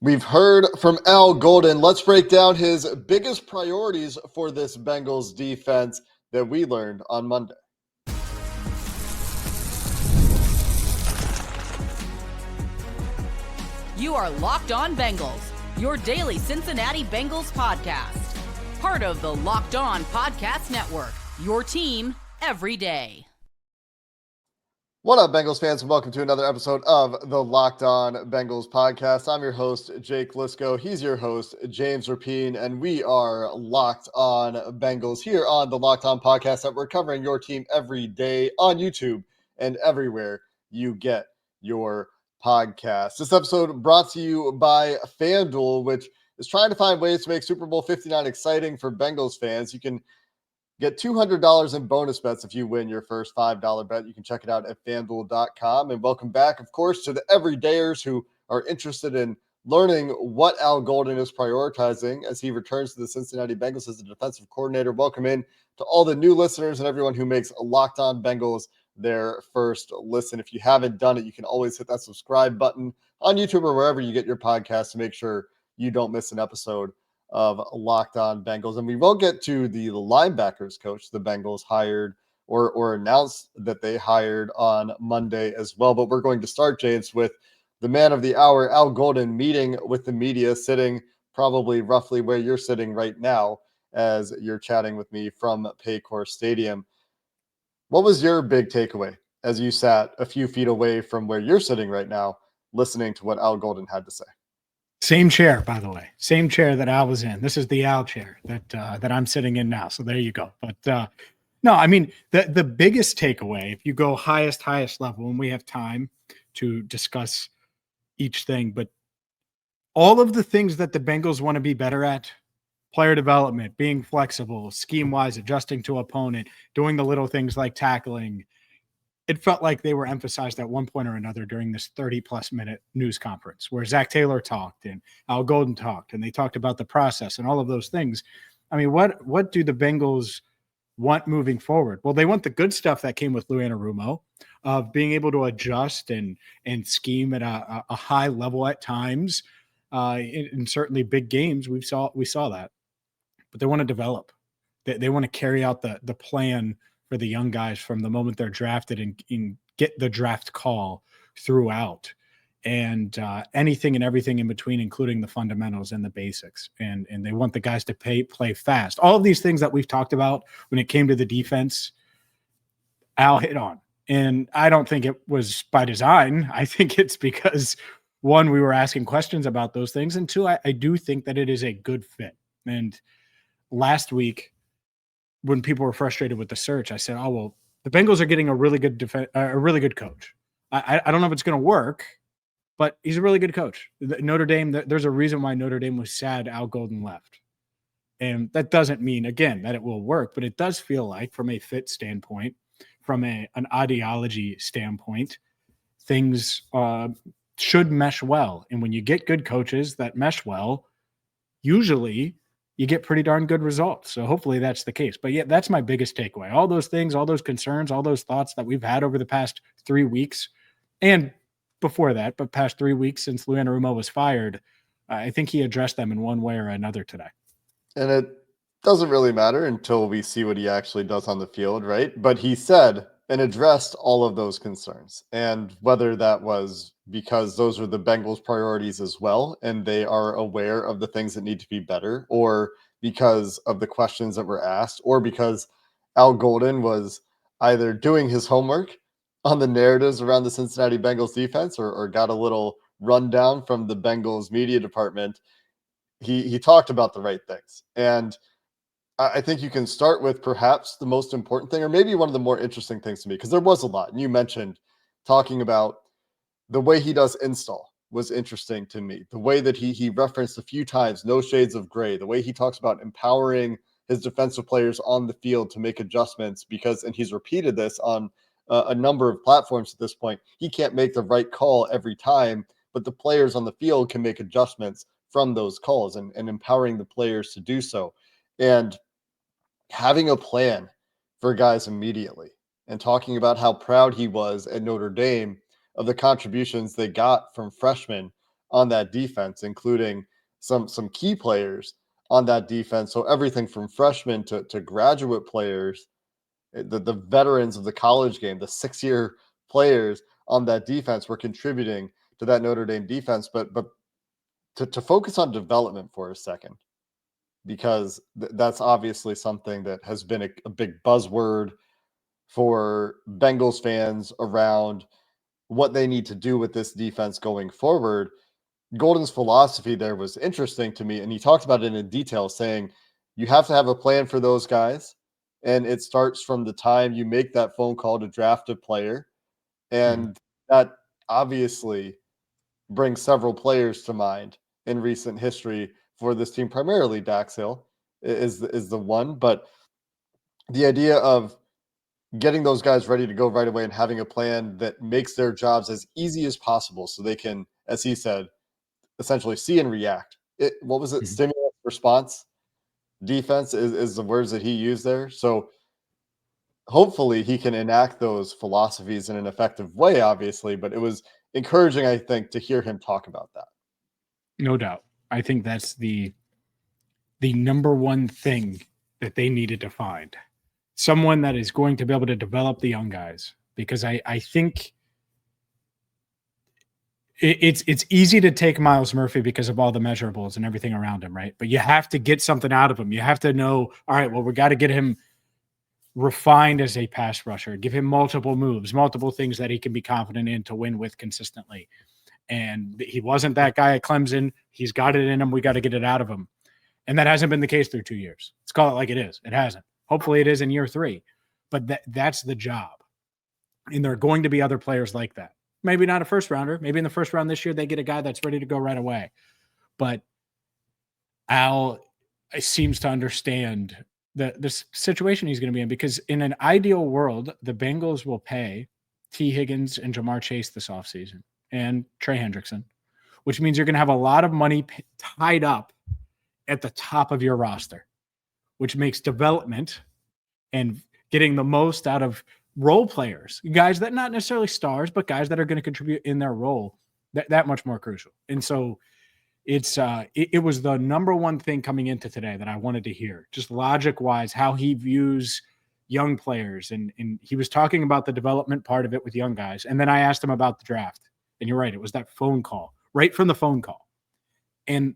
We've heard from Al Golden. Let's break down his biggest priorities for this Bengals defense that we learned on Monday. You are Locked On Bengals, your daily Cincinnati Bengals podcast. Part of the Locked On Podcast Network, your team every day. What up, Bengals fans, and welcome to another episode of the Locked On Bengals podcast. I'm your host, Jake Liscow. He's your host, James Rapien, and we are Locked On Bengals here on the Locked On podcast that we're covering your team every day on YouTube and everywhere you get your podcast. This episode brought to you by FanDuel, which is trying to find ways to make Super Bowl 59 exciting for Bengals fans. You can get $200 in bonus bets if you win your first $5 bet. You can check it out at FanDuel.com. And welcome back, of course, to the everydayers who are interested in learning what Al Golden is prioritizing as he returns to the Cincinnati Bengals as the defensive coordinator. Welcome in to all the new listeners and everyone who makes Locked On Bengals their first listen. If you haven't done it, you can always hit that subscribe button on YouTube or wherever you get your podcast to make sure you don't miss an episode of Locked On Bengals. And we will get to the linebackers coach the Bengals hired or announced that they hired on Monday as well. But we're going to start, James, with the man of the hour, Al Golden, meeting with the media, sitting probably roughly where you're sitting right now as you're chatting with me from Paycor Stadium. What was your big takeaway as you sat a few feet away from where you're sitting right now, listening to what Al Golden had to say? Same chair, by the way. Same chair that Al was in. This is the Al chair that I'm sitting in now. So there you go. But no, I mean, the biggest takeaway, if you go highest level, and we have time to discuss each thing, but all of the things that the Bengals want to be better at, player development, being flexible, scheme-wise, adjusting to opponent, doing the little things like tackling, it felt like they were emphasized at one point or another during this 30-plus minute news conference where Zack Taylor talked and Al Golden talked, and they talked about the process and all of those things. I mean, what do the Bengals want moving forward? Well, they want the good stuff that came with Lou Anarumo of being able to adjust and scheme at a high level at times. In certainly big games, we saw that. But they want to develop. They want to carry out the plan for the young guys from the moment they're drafted and get the draft call throughout, and anything and everything in between, including the fundamentals and the basics. And they want the guys to play fast. All of these things that we've talked about when it came to the defense, Al hit on. And I don't think it was by design. I think it's because, one, we were asking questions about those things, and two, I do think that it is a good fit. And last week, when people were frustrated with the search, I said, "Oh well, the Bengals are getting a really good coach. I don't know if it's going to work, but he's a really good coach." Notre Dame, there's a reason why Notre Dame was sad Al Golden left, and that doesn't mean again that it will work, but it does feel like, from a fit standpoint, from an ideology standpoint, things should mesh well. And when you get good coaches that mesh well, usually you get pretty darn good results. So hopefully that's the case. But yeah, that's my biggest takeaway. All those things, all those concerns, all those thoughts that we've had over the past 3 weeks, and before that, but past 3 weeks since Lou Anarumo was fired, I think he addressed them in one way or another today. And it doesn't really matter until we see what he actually does on the field, right? But he said and addressed all of those concerns. And whether that was because those are the Bengals' priorities as well, and they are aware of the things that need to be better, or because of the questions that were asked, or because Al Golden was either doing his homework on the narratives around the Cincinnati Bengals defense or got a little rundown from the Bengals media department, he talked about the right things. And I think you can start with perhaps the most important thing, or maybe one of the more interesting things to me, because there was a lot. And you mentioned talking about the way he does install was interesting to me. The way that he referenced a few times, no shades of gray, the way he talks about empowering his defensive players on the field to make adjustments, because, and he's repeated this on a number of platforms at this point, he can't make the right call every time, but the players on the field can make adjustments from those calls, and empowering the players to do so. And having a plan for guys immediately, and talking about how proud he was at Notre Dame of the contributions they got from freshmen on that defense, including some key players on that defense. So everything from freshmen to graduate players, the veterans of the college game, the 6-year players on that defense were contributing to that Notre Dame defense. But to focus on development for a second, because that's obviously something that has been a big buzzword for Bengals fans around what they need to do with this defense going forward. Golden's philosophy there was interesting to me, and he talked about it in detail, saying you have to have a plan for those guys, and it starts from the time you make that phone call to draft a player, and that obviously brings several players to mind in recent history for this team. Primarily Dax Hill is the one, but the idea of getting those guys ready to go right away and having a plan that makes their jobs as easy as possible so they can, as he said, essentially see and react. What was it? Stimulus response defense is the words that he used there. So hopefully he can enact those philosophies in an effective way, obviously, but it was encouraging, I think, to hear him talk about that. No doubt. I think that's the number one thing that they needed to find. Someone that is going to be able to develop the young guys, because I think it's easy to take Myles Murphy because of all the measurables and everything around him, right? But you have to get something out of him. You have to know, all right, well, we got to get him refined as a pass rusher, give him multiple moves, multiple things that he can be confident in to win with consistently. And he wasn't that guy at Clemson. He's got it in him. We got to get it out of him. And that hasn't been the case through 2 years. Let's call it like it is. It hasn't. Hopefully it is in year 3. But that's the job. And there are going to be other players like that. Maybe not a first rounder. Maybe in the first round this year, they get a guy that's ready to go right away. But Al seems to understand the situation he's going to be in, because in an ideal world, the Bengals will pay T. Higgins and Jamar Chase this offseason and Trey Hendrickson, which means you're going to have a lot of money tied up at the top of your roster, which makes development and getting the most out of role players, guys that not necessarily stars, but guys that are going to contribute in their role, that much more crucial. And so it was the number one thing coming into today that I wanted to hear, just logic wise, how he views young players. And he was talking about the development part of it with young guys. And then I asked him about the draft, and you're right. It was that phone call, right from the phone call. And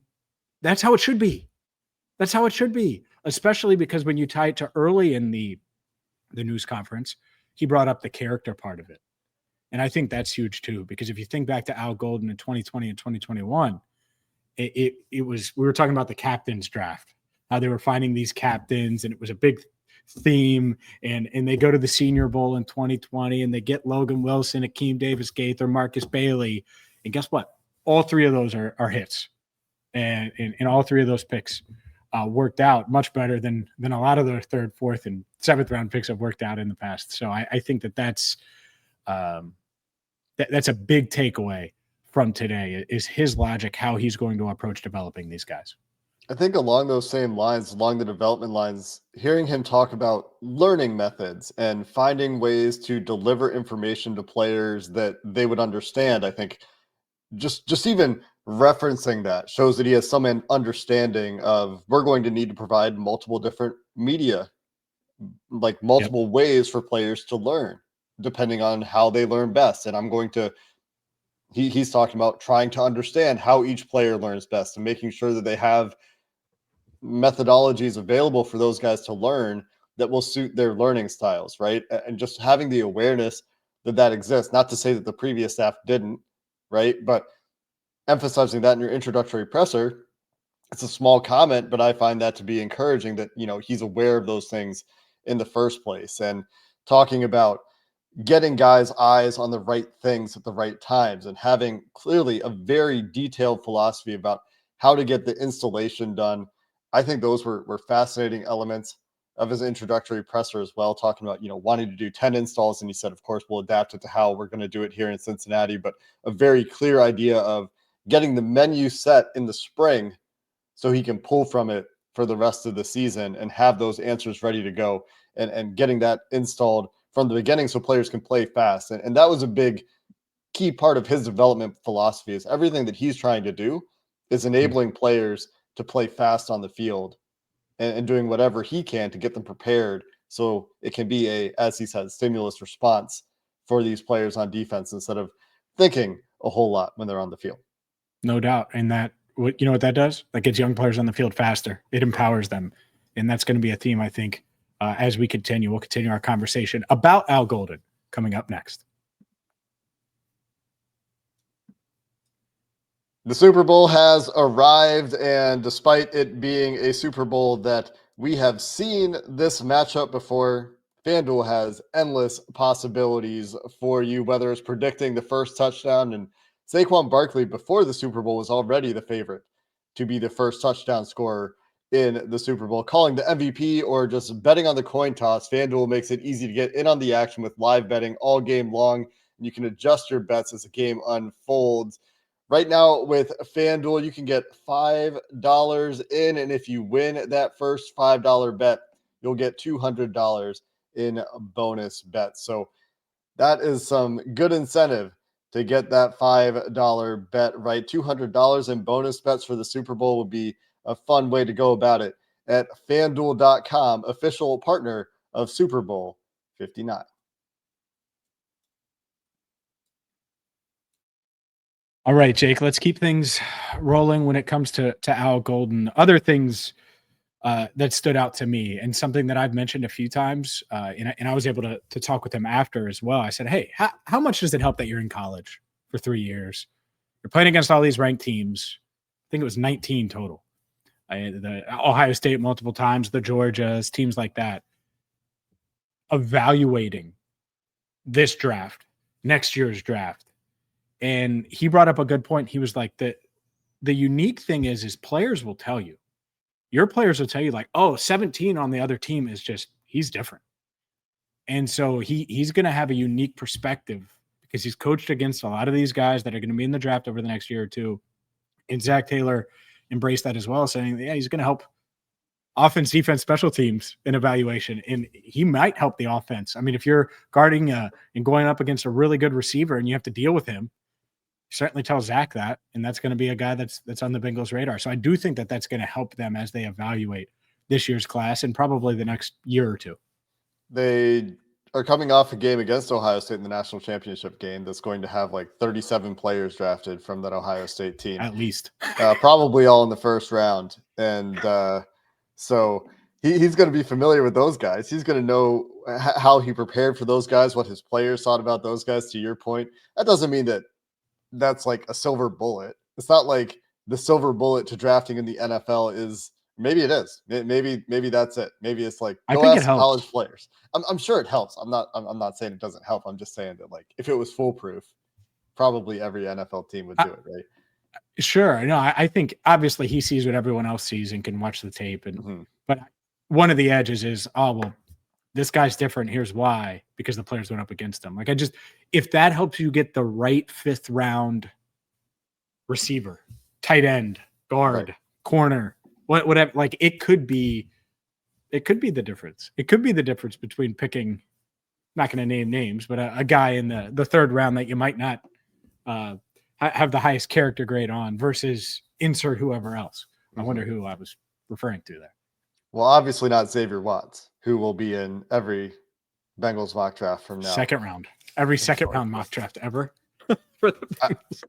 that's how it should be. That's how it should be, especially because when you tie it to early in the news conference, he brought up the character part of it. And I think that's huge too, because if you think back to Al Golden in 2020 and 2021, it was, we were talking about the captains draft, how they were finding these captains, and it was a big theme. And they go to the Senior Bowl in 2020 and they get Logan Wilson, Akeem Davis Gaither, Marcus Bailey. And guess what? All 3 of those are hits. And all 3 of those picks worked out much better than a lot of the 3rd, 4th, and 7th round picks have worked out in the past. So I think that's a big takeaway from today, is his logic, how he's going to approach developing these guys. I think along those same lines, along the development lines, hearing him talk about learning methods and finding ways to deliver information to players that they would understand, I think just even referencing that shows that he has some understanding of, we're going to need to provide multiple different media, like multiple ways for players to learn, depending on how they learn best. And I'm going to, he's talking about trying to understand how each player learns best and making sure that they have methodologies available for those guys to learn that will suit their learning styles, right? And just having the awareness that exists, not to say that the previous staff didn't, right? But emphasizing that in your introductory presser, it's a small comment, but I find that to be encouraging, that, he's aware of those things in the first place, and talking about getting guys' eyes on the right things at the right times, and having clearly a very detailed philosophy about how to get the installation done. I think those were fascinating elements of his introductory presser as well, talking about, wanting to do 10 installs. And he said, of course, we'll adapt it to how we're going to do it here in Cincinnati, but a very clear idea of getting the menu set in the spring so he can pull from it for the rest of the season and have those answers ready to go, and getting that installed from the beginning so players can play fast. And that was a big key part of his development philosophy is everything that he's trying to do is enabling players to play fast on the field and doing whatever he can to get them prepared so it can be a, as he said, stimulus response for these players on defense instead of thinking a whole lot when they're on the field. No doubt. And that, what that does? That gets young players on the field faster. It empowers them. And that's going to be a theme, I think, as we continue. We'll continue our conversation about Al Golden coming up next. The Super Bowl has arrived, and despite it being a Super Bowl that we have seen this matchup before, FanDuel has endless possibilities for you, whether it's predicting the first touchdown, and Saquon Barkley before the Super Bowl was already the favorite to be the first touchdown scorer in the Super Bowl, calling the MVP or just betting on the coin toss. FanDuel makes it easy to get in on the action with live betting all game long, and you can adjust your bets as the game unfolds. Right now with FanDuel, you can get $5 in, and if you win that first $5 bet, you'll get $200 in bonus bets. So that is some good incentive to get that $5 bet right. $200 in bonus bets for the Super Bowl would be a fun way to go about it at FanDuel.com, official partner of Super Bowl 59. All right, Jake, let's keep things rolling when it comes to Al Golden. Other things that stood out to me, and something that I've mentioned a few times, and I was able to talk with him after as well. I said, hey, how much does it help that you're in college for 3 years? You're playing against all these ranked teams. I think it was 19 total. The Ohio State multiple times, the Georgias, teams like that. Evaluating this draft, next year's draft. And he brought up a good point. He was like, the unique thing is players will tell you. Your players will tell you like, oh, 17 on the other team is just, he's different. And so he's going to have a unique perspective because he's coached against a lot of these guys that are going to be in the draft over the next year or two. And Zack Taylor embraced that as well, saying, yeah, he's going to help offense, defense, special teams in evaluation. And he might help the offense. I mean, if you're guarding and going up against a really good receiver and you have to deal with him, certainly tell Zach that, and that's going to be a guy that's on the Bengals radar. So I do think that that's going to help them as they evaluate this year's class and probably the next year or two. They are coming off a game against Ohio State in the national championship game that's going to have like 37 players drafted from that Ohio State team. At least. Probably all in the first round. And so he's going to be familiar with those guys. He's going to know how he prepared for those guys, what his players thought about those guys, to your point. That doesn't mean that that's like a silver bullet. It's not like the silver bullet to drafting in the NFL is, maybe it is. Maybe that's it. Maybe it's like, I think it helps. College players. I'm sure it helps. I'm not saying it doesn't help. I'm just saying that like if it was foolproof, probably every NFL team would do it, right? Sure. No, I think obviously he sees what everyone else sees and can watch the tape. And but one of the edges is, oh well, this guy's different. Here's why, because the players went up against him. Like if that helps you get the right 5th round receiver, tight end, guard, corner, whatever, like it could be the difference. It could be the difference between picking, not going to name names, but a guy in the 3rd round that you might not have the highest character grade on versus insert whoever else. I wonder who I was referring to there. Well, obviously not Xavier Watts, who will be in every Bengals mock draft from now. 2nd round. Every 2nd round mock draft ever. For the Bengals.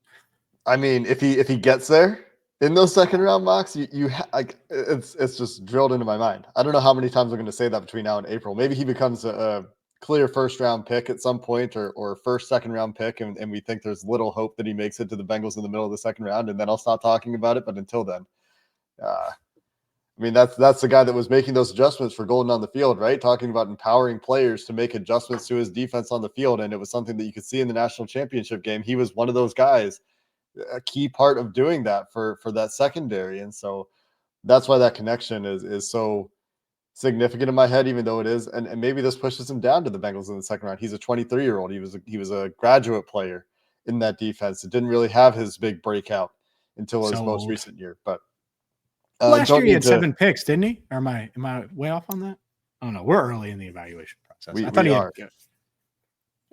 I mean, if he gets there in those 2nd round mocks, it's just drilled into my mind. I don't know how many times I'm going to say that between now and April. Maybe he becomes a clear 1st round pick at some point or first, 2nd round pick. And we think there's little hope that he makes it to the Bengals in the middle of the 2nd round. And then I'll stop talking about it. But until then, I mean, that's the guy that was making those adjustments for Golden on the field, right? Talking about empowering players to make adjustments to his defense on the field. And it was something that you could see in the national championship game. He was one of those guys, a key part of doing that for that secondary. And so that's why that connection is so significant in my head, even though it is. And maybe this pushes him down to the Bengals in the 2nd round. He's a 23-year-old. He was a graduate player in that defense. It didn't really have his big breakout until his most recent year. But last year he had 7 picks, didn't he? Or am I way off on that? I don't know. We're early in the evaluation process. We are.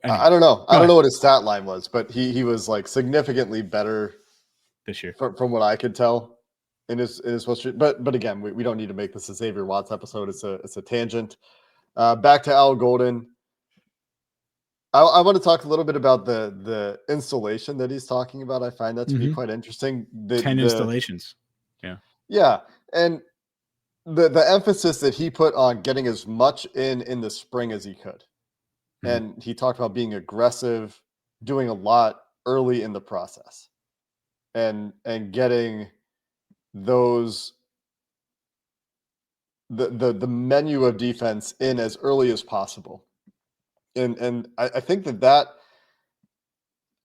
Anyway, I don't know. I don't ahead. know what his stat line was, but he was like significantly better This year. from what I could tell in his but again, we don't need to make this a Xavier Watts episode. It's a tangent. Back to Al Golden. I want to talk a little bit about the installation that he's talking about. I find that to be quite interesting. 10 installations. Yeah. And the emphasis that he put on getting as much in the spring as he could. And he talked about being aggressive, doing a lot early in the process and getting those the menu of defense in as early as possible. And I think that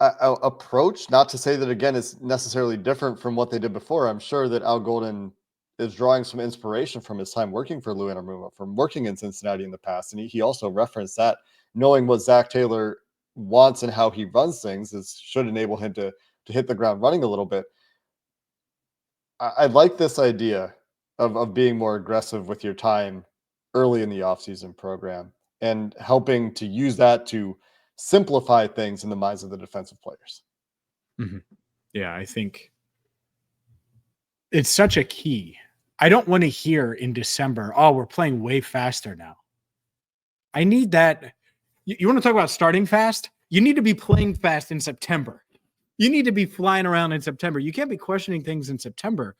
approach, not to say that again is necessarily different from what they did before. I'm sure that Al Golden is drawing some inspiration from his time working for Lou Anarumo, from working in Cincinnati in the past. And he also referenced that knowing what Zack Taylor wants and how he runs things should enable him to hit the ground running a little bit. I like this idea of being more aggressive with your time early in the offseason program and helping to use that to simplify things in the minds of the defensive players. Yeah, I think it's such a key. I don't want to hear in December, oh, we're playing way faster now. I need that. You want to talk about starting fast? You need to be playing fast in September. You need to be flying around in September. You can't be questioning things in September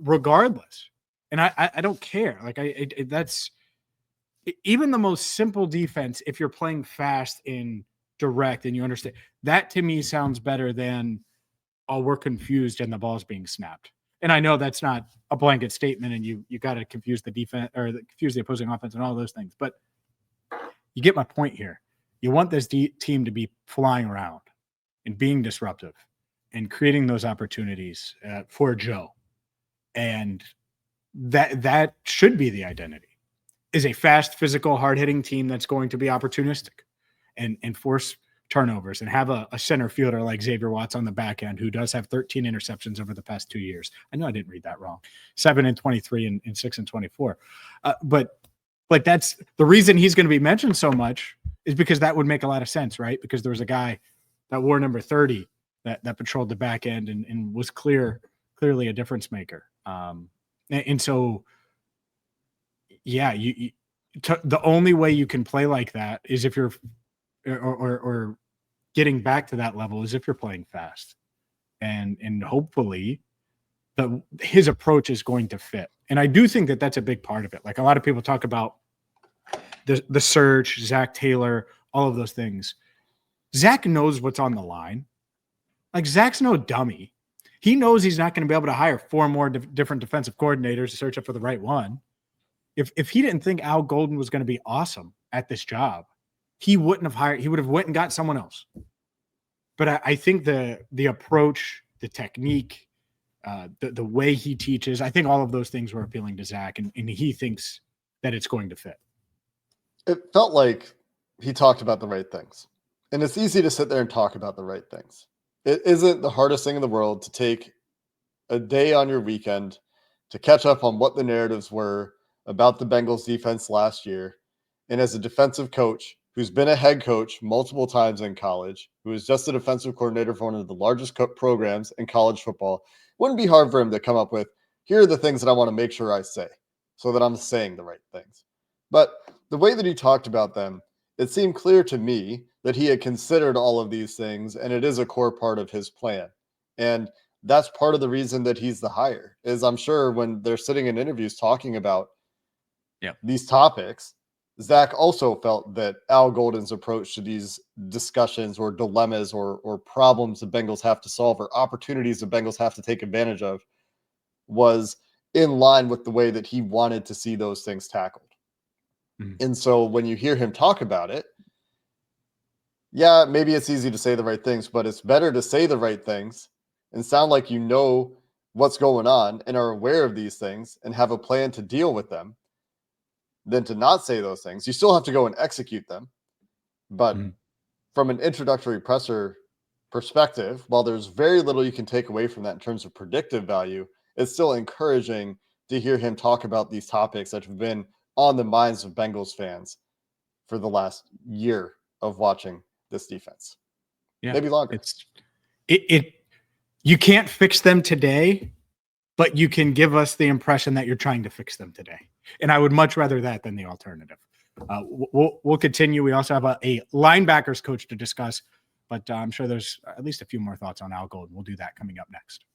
regardless. And I don't care. Like that's even the most simple defense. If you're playing fast in direct and you understand that, to me sounds better than, oh, we're confused and the ball's being snapped. And I know that's not a blanket statement and you got to confuse the defense or confuse the opposing offense and all those things. But you get my point here. You want this team to be flying around and being disruptive and creating those opportunities for Joe. And that should be the identity, is a fast, physical, hard-hitting team that's going to be opportunistic and force turnovers and have a center fielder like Xavier Watts on the back end, who does have 13 interceptions over the past 2 years. I know I didn't read that wrong. 7 and 23 and 6 and 24. But like, that's the reason he's going to be mentioned so much, is because that would make a lot of sense, right? Because there was a guy that wore number 30 that patrolled the back end and was clearly a difference maker. And so, yeah, the only way you can play like that is if you're, or getting back to that level, is if you're playing fast, and hopefully his approach is going to fit. And I do think that that's a big part of it. Like, a lot of people talk about the search, Zack Taylor, all of those things. Zack knows what's on the line. Like, Zack's no dummy. He knows he's not going to be able to hire 4 more different defensive coordinators to search up for the right one. If he didn't think Al Golden was going to be awesome at this job, he wouldn't have hired. He would have went and got someone else. But I think the approach, the technique, the way he teaches, I think all of those things were appealing to Zack, and he thinks that it's going to fit. It felt like he talked about the right things. And it's easy to sit there and talk about the right things. It isn't the hardest thing in the world to take a day on your weekend to catch up on what the narratives were about the Bengals defense last year. And as a defensive coach who's been a head coach multiple times in college, who is just a defensive coordinator for one of the largest programs in college football, it wouldn't be hard for him to come up with, here are the things that I want to make sure I say so that I'm saying the right things. But the way that he talked about them, it seemed clear to me that he had considered all of these things, and it is a core part of his plan. And that's part of the reason that he's the hire, is I'm sure when they're sitting in interviews talking about these topics, Zack also felt that Al Golden's approach to these discussions or dilemmas or problems the Bengals have to solve or opportunities the Bengals have to take advantage of was in line with the way that he wanted to see those things tackled. And so when you hear him talk about it, yeah, maybe it's easy to say the right things, but it's better to say the right things and sound like you know what's going on and are aware of these things and have a plan to deal with them than to not say those things. You still have to go and execute them. But from an introductory presser perspective, while there's very little you can take away from that in terms of predictive value, it's still encouraging to hear him talk about these topics that have been on the minds of Bengals fans for the last year of watching this defense. Yeah, Maybe longer. You can't fix them today, but you can give us the impression that you're trying to fix them today. And I would much rather that than the alternative. We'll continue. We also have a linebackers coach to discuss, but I'm sure there's at least a few more thoughts on Al Golden. We'll do that coming up next.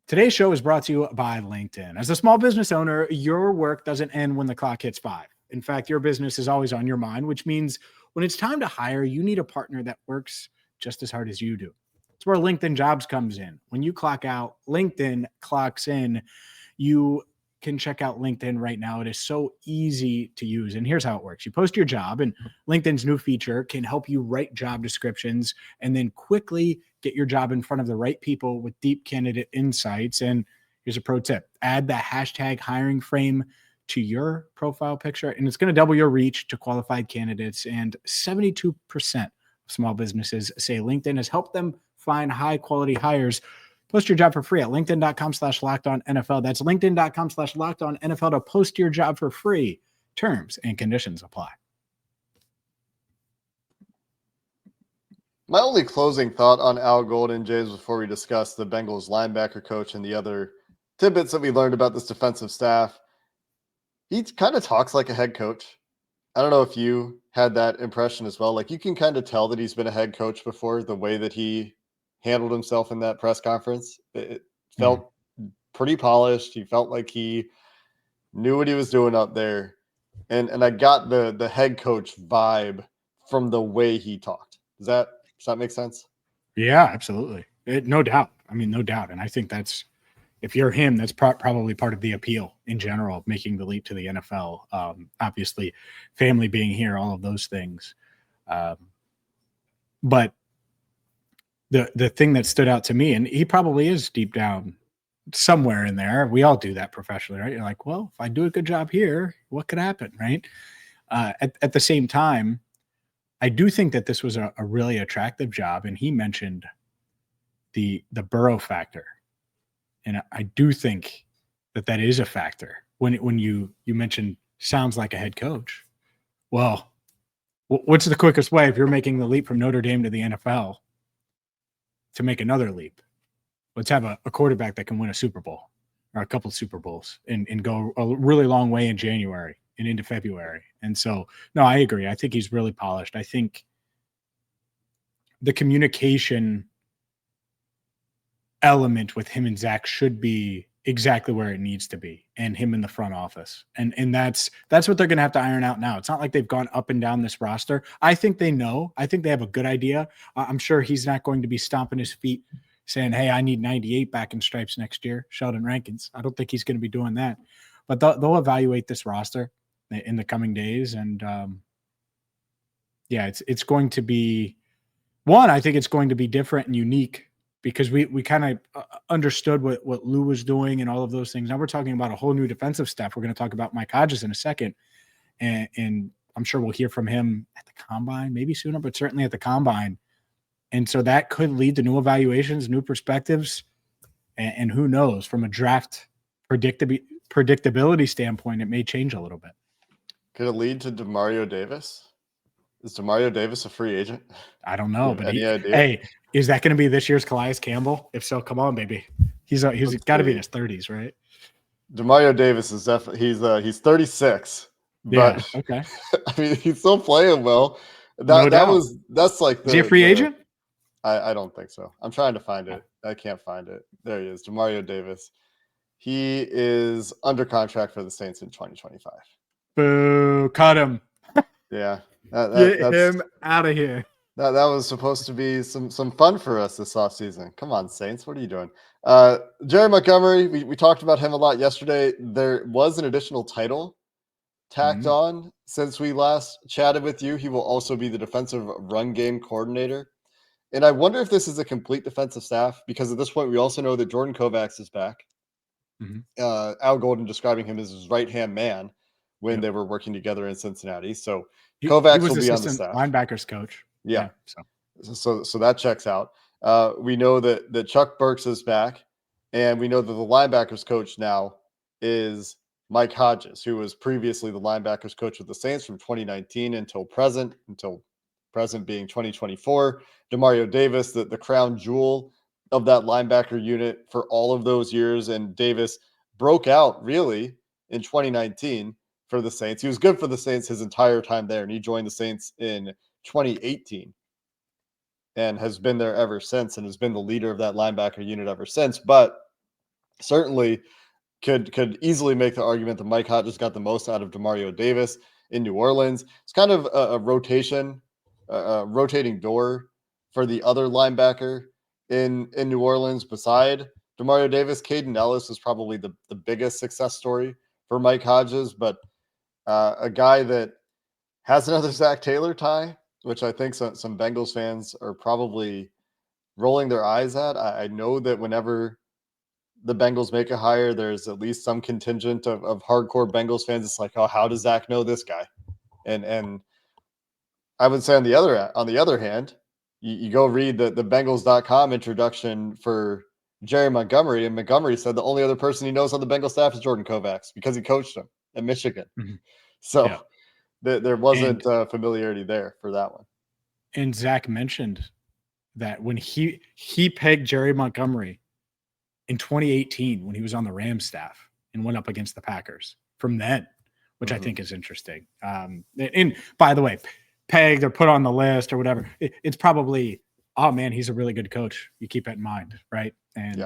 Today's show is brought to you by LinkedIn. As a small business owner, your work doesn't end when the clock hits 5. In fact, your business is always on your mind, which means when it's time to hire, you need a partner that works just as hard as you do. It's where LinkedIn Jobs comes in. When you clock out, LinkedIn clocks in. You can check out LinkedIn right now. It is so easy to use. And here's how it works. You post your job, and LinkedIn's new feature can help you write job descriptions and then quickly get your job in front of the right people with deep candidate insights. And here's a pro tip. Add the hashtag hiring frame to your profile picture, and it's going to double your reach to qualified candidates. And 72% of small businesses say LinkedIn has helped them find high quality hires. Post your job for free at linkedin.com/lockedonnfl. That's linkedin.com/lockedonnfl to post your job for free. Terms and conditions apply. My only closing thought on Al Golden, James, before we discuss the Bengals linebacker coach and the other tidbits that we learned about this defensive staff, he kind of talks like a head coach. I don't know if you had that impression as well. Like, you can kind of tell that he's been a head coach before, the way that he handled himself in that press conference. It felt pretty polished. He felt like he knew what he was doing up there. And I got the head coach vibe from the way he talked. Does that make sense? Yeah, absolutely. No doubt. I mean, no doubt. And I think that's, if you're him, that's probably part of the appeal in general of making the leap to the NFL. Obviously, family being here, all of those things. But the thing that stood out to me, and he probably is deep down somewhere in there. We all do that professionally, right? You're like, well, if I do a good job here, what could happen, right? At the same time, I do think that this was a really attractive job. And he mentioned the Burrow factor. And I do think that is a factor when you mentioned sounds like a head coach. Well, what's the quickest way if you're making the leap from Notre Dame to the NFL to make another leap? Let's have a quarterback that can win a Super Bowl or a couple of Super Bowls and go a really long way in January and into February. And so, no, I agree. I think he's really polished. I think the communication element with him and Zach should be exactly where it needs to be, and him in the front office. And that's what they're going to have to iron out now. It's not like they've gone up and down this roster. I think they know. I think they have a good idea. I'm sure he's not going to be stomping his feet saying, hey, I need 98 back in stripes next year, Sheldon Rankins. I don't think he's going to be doing that. But they'll evaluate this roster in the coming days. And, it's going to be – one, I think it's going to be different and unique because we kind of understood what Lou was doing and all of those things. Now we're talking about a whole new defensive staff. We're going to talk about Mike Hodges in a second. And I'm sure we'll hear from him at the Combine, maybe sooner, but certainly at the Combine. And so that could lead to new evaluations, new perspectives, and who knows, from a draft predictability standpoint, it may change a little bit. Could it lead to DeMario Davis? Is DeMario Davis a free agent? I don't know, but any idea? Hey, is that going to be this year's Calais Campbell? If so, come on, baby. He's got to be in his 30s, right? DeMario Davis is definitely he's 36. But yeah, okay. I mean, he's still playing well. That's like is he a free agent? I don't think so. I'm trying to find it. I can't find it. There he is, DeMario Davis. He is under contract for the Saints in 2025. Boo! Cut him. Yeah. Get him out of here. That was supposed to be some fun for us this offseason. Come on, Saints. What are you doing? Jerry Montgomery, we talked about him a lot yesterday. There was an additional title tacked on since we last chatted with you. He will also be the defensive run game coordinator. And I wonder if this is a complete defensive staff, because at this point we also know that Jordan Kovacs is back. Al Golden describing him as his right-hand man when they were working together in Cincinnati. So Kovacs will be on the staff. Linebackers coach. Yeah. So that checks out. We know that Chuck Burks is back, and we know that the linebackers coach now is Mike Hodges, who was previously the linebackers coach with the Saints from 2019 until present being 2024. DeMario Davis, the crown jewel of that linebacker unit for all of those years. And Davis broke out really in 2019 for the Saints. He was good for the Saints his entire time there, and he joined the Saints in 2018 and has been there ever since and has been the leader of that linebacker unit ever since. But certainly could easily make the argument that Mike Hodges got the most out of DeMario Davis in New Orleans. It's kind of a rotating door for the other linebacker in New Orleans beside DeMario Davis. Caden Ellis is probably the biggest success story for Mike Hodges, but a guy that has another Zack Taylor tie, which I think some Bengals fans are probably rolling their eyes at. I know that whenever the Bengals make a hire, there's at least some contingent of hardcore Bengals fans. It's like, oh, how does Zach know this guy? And I would say on the other hand, you go read the Bengals.com introduction for Jerry Montgomery, and Montgomery said the only other person he knows on the Bengals staff is Jordan Kovacs because he coached him at Michigan. Mm-hmm. So there wasn't familiarity there for that one. And Zach mentioned that when he pegged Jerry Montgomery in 2018 when he was on the Rams staff and went up against the Packers from then, which I think is interesting. And by the way, pegged or put on the list or whatever, it's probably, oh man, he's a really good coach. You keep that in mind, right? And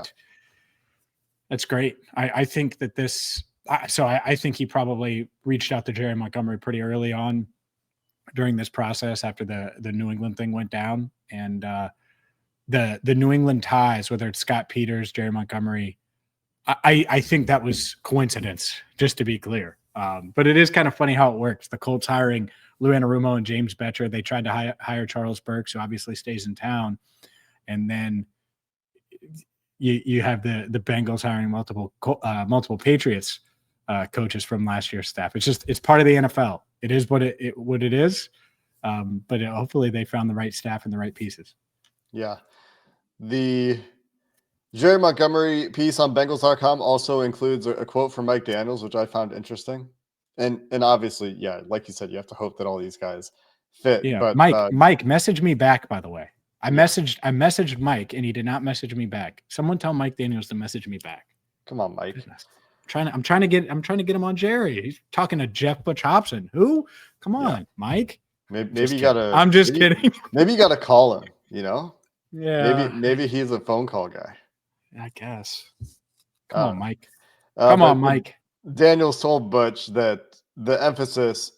that's great. I think that I think he probably reached out to Jerry Montgomery pretty early on during this process after the New England thing went down. And the New England ties, whether it's Scott Peters, Jerry Montgomery, I think that was coincidence, just to be clear. But it is kind of funny how it works. The Colts hiring Lou Anarumo and James Betcher, they tried to hire Charles Burks, who obviously stays in town. And then you have the Bengals hiring multiple Patriots coaches from last year's staff. It's part of the NFL. It is what it is. But hopefully they found the right staff and the right pieces. Yeah. The Jerry Montgomery piece on Bengals.com also includes a quote from Mike Daniels, which I found interesting. And obviously, like you said, you have to hope that all these guys fit. Yeah, but Mike, message me back, by the way. I messaged Mike and he did not message me back. Someone tell Mike Daniels to message me back. Come on, Mike. Goodness. I'm trying to get him on Jerry. He's talking to Jeff Butch Hobson. Who? Come on, Mike. Maybe you gotta. I'm just kidding. Maybe you gotta call him. You know. Yeah. Maybe he's a phone call guy. I guess. Come on, Mike. Come on, Mike. Daniels told Butch that the emphasis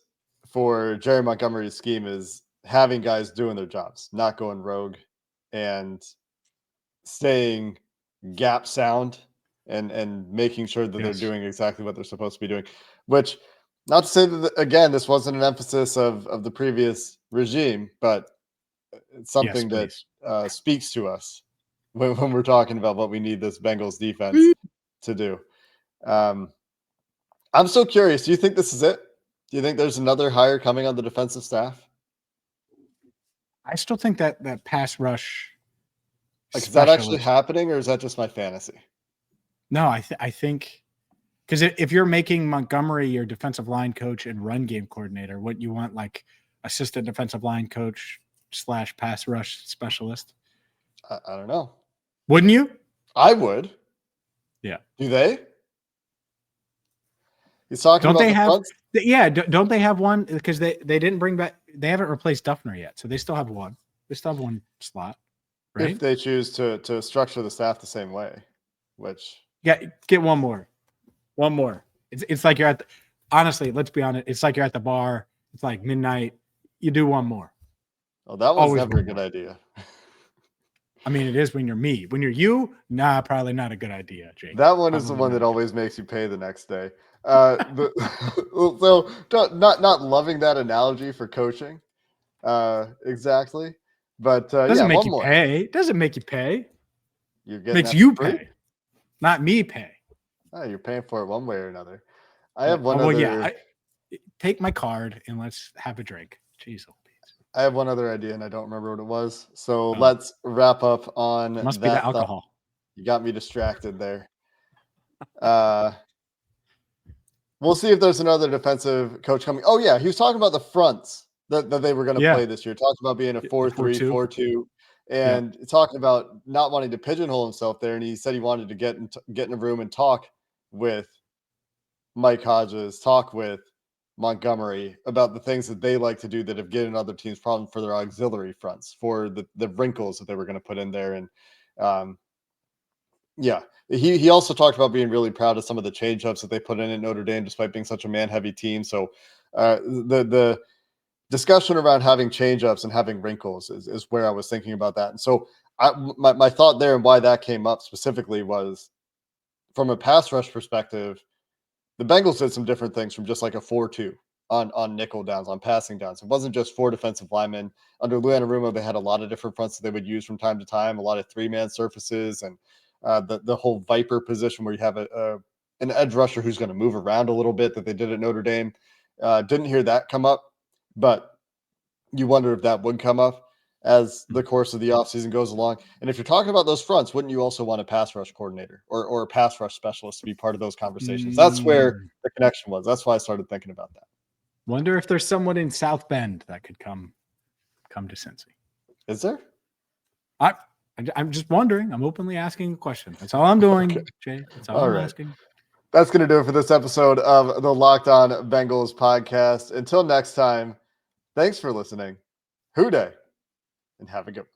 for Jerry Montgomery's scheme is having guys doing their jobs, not going rogue, and staying gap sound and making sure that they're doing exactly what they're supposed to be doing. Which, not to say that, again, this wasn't an emphasis of the previous regime, but it's something that speaks to us when we're talking about what we need this Bengals defense to do. I'm so curious. Do you think this is it? Do you think there's another hire coming on the defensive staff? I still think that pass rush. Is that actually happening, or is that just my fantasy? No, I think because if you're making Montgomery your defensive line coach and run game coordinator, what you want, like assistant defensive line coach / pass rush specialist? I don't know. Wouldn't you? I would. Yeah. Do they? He's talking don't about they the have? front? Yeah. Don't they have one? Because they didn't bring back. They haven't replaced Duffner yet, so they still have one. They still have one slot, right? If they choose to structure the staff the same way, which get one more. It's like you're at. Honestly, let's be honest. It's like you're at the bar. It's like midnight. You do one more. Oh, that was never a good idea. I mean, it is when you're me. When you're you, probably not a good idea, Jake. That one is the one that always makes you pay the next day. So not loving that analogy for coaching, exactly. But doesn't make one you more. pay. It doesn't make you pay. You're getting makes you pay, not me pay. Oh, you're paying for it one way or another. I have one other. Take my card and let's have a drink. Jeez. I have one other idea, and I don't remember what it was. So let's wrap up on Must be the alcohol. You got me distracted there. We'll see if there's another defensive coach coming. Oh, yeah. He was talking about the fronts that they were going to play this year. Talking about being a 4-3, 4-2, and talking about not wanting to pigeonhole himself there. And he said he wanted to get in a room and talk with Mike Hodges, talk with Montgomery about the things that they like to do that have given other teams problems for their auxiliary fronts, for the wrinkles that they were going to put in there. And he also talked about being really proud of some of the change-ups that they put in at Notre Dame, despite being such a man-heavy team. So the discussion around having change-ups and having wrinkles is where I was thinking about that. And so my thought there and why that came up specifically was from a pass rush perspective, the Bengals did some different things from just like a 4-2 on nickel downs, on passing downs. It wasn't just 4 defensive linemen. Under Lou Anarumo, they had a lot of different fronts that they would use from time to time, a lot of 3-man surfaces, and the whole Viper position where you have an edge rusher who's going to move around a little bit that they did at Notre Dame. Didn't hear that come up, but you wonder if that would come up as the course of the offseason goes along. And if you're talking about those fronts, wouldn't you also want a pass rush coordinator or a pass rush specialist to be part of those conversations? That's where the connection was. That's why I started thinking about that. Wonder if there's someone in South Bend that could come to Cincy. Is there? I'm just wondering. I'm openly asking a question. That's all I'm doing, okay. Jay. That's all I'm asking. That's going to do it for this episode of the Locked On Bengals podcast. Until next time, thanks for listening. Hoo day, and have a good one.